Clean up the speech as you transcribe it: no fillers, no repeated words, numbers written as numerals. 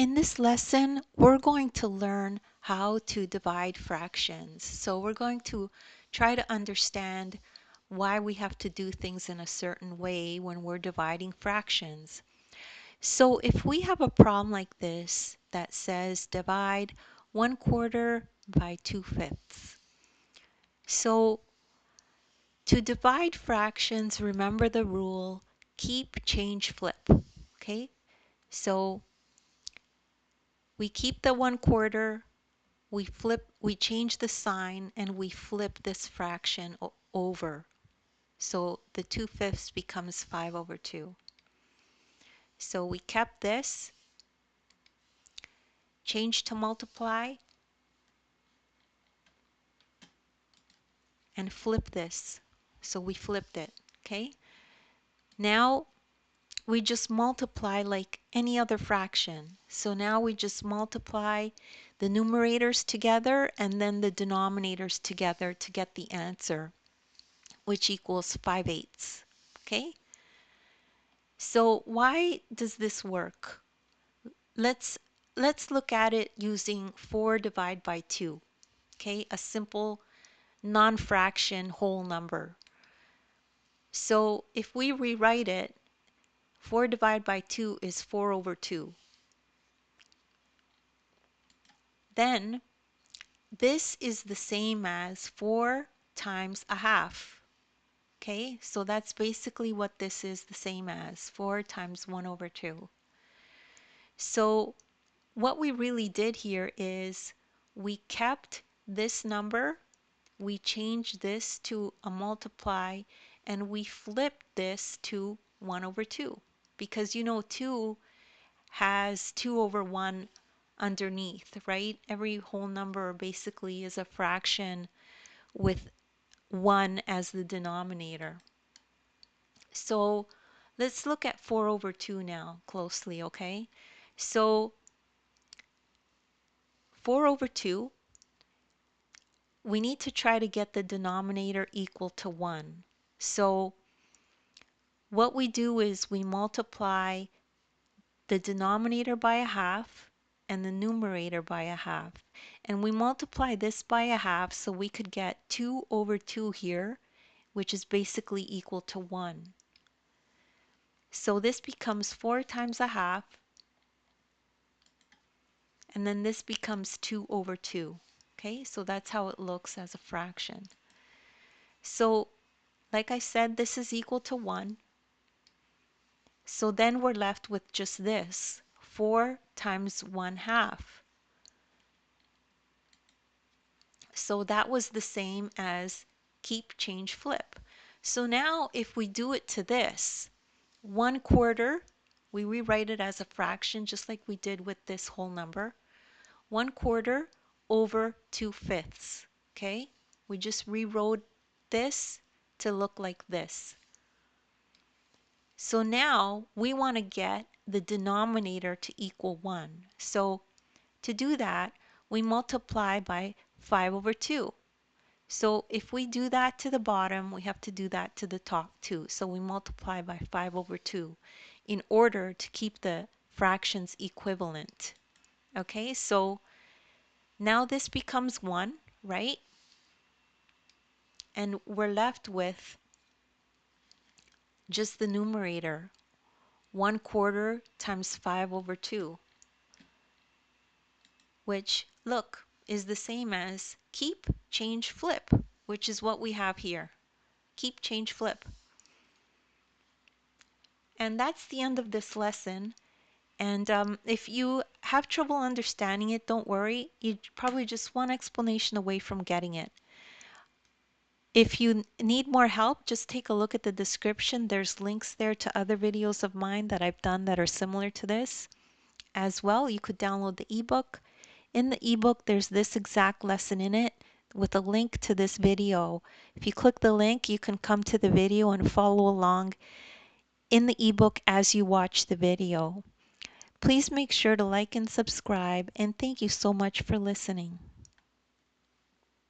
In this lesson, we're going to learn how to divide fractions. So we're going to try to understand why we have to do things in a certain way when we're dividing fractions. So if we have a problem like this that says divide 1/4 by 2/5. So to divide fractions, remember the rule, keep, change, flip. Okay? So we keep the 1/4, we change the sign and we flip this fraction over. So the 2/5 becomes 5/2. So we kept this, change to multiply, and flip this. So we flipped it, okay? Now we just multiply like any other fraction. So now we just multiply the numerators together and then the denominators together to get the answer, which equals 5/8. Okay? So why does this work? Let's look at it using 4 divided by 2. Okay? A simple non-fraction whole number. So if we rewrite it, 4 divided by 2 is 4/2. Then this is the same as 4 times a half. Okay, so that's basically what this is the same as, 4 times 1/2. So what we really did here is we kept this number, we changed this to a multiply, and we flipped this to 1/2 because you know 2 has 2/1 underneath, right? Every whole number basically is a fraction with 1 as the denominator. So let's look at 4/2 now closely, okay? So 4/2, we need to try to get the denominator equal to 1. So what we do is we multiply the denominator by a half and the numerator by a half. And we multiply this by a half so we could get 2/2 here, which is basically equal to 1. So this becomes 4 times a half, and then this becomes 2/2. Okay, so that's how it looks as a fraction. So like I said, this is equal to 1. So then we're left with just this, 4 times 1/2. So that was the same as keep, change, flip. So now if we do it to this, 1/4, we rewrite it as a fraction just like we did with this whole number. 1/4 over 2/5. Okay, we just rewrote this to look like this. So now we want to get the denominator to equal 1. So to do that, we multiply by 5/2. So if we do that to the bottom, we have to do that to the top too. So we multiply by 5/2 in order to keep the fractions equivalent. Okay, so now this becomes 1, right? And we're left with just the numerator, 1/4 times 5/2, which, look, is the same as keep, change, flip, which is what we have here. Keep, change, flip. And that's the end of this lesson. And if you have trouble understanding it, don't worry. You're probably just one explanation away from getting it. If you need more help, just take a look at the description. There's links there to other videos of mine that I've done that are similar to this. As well, you could download the ebook. In the ebook, there's this exact lesson in it with a link to this video. If you click the link, you can come to the video and follow along in the ebook as you watch the video. Please make sure to like and subscribe, and thank you so much for listening.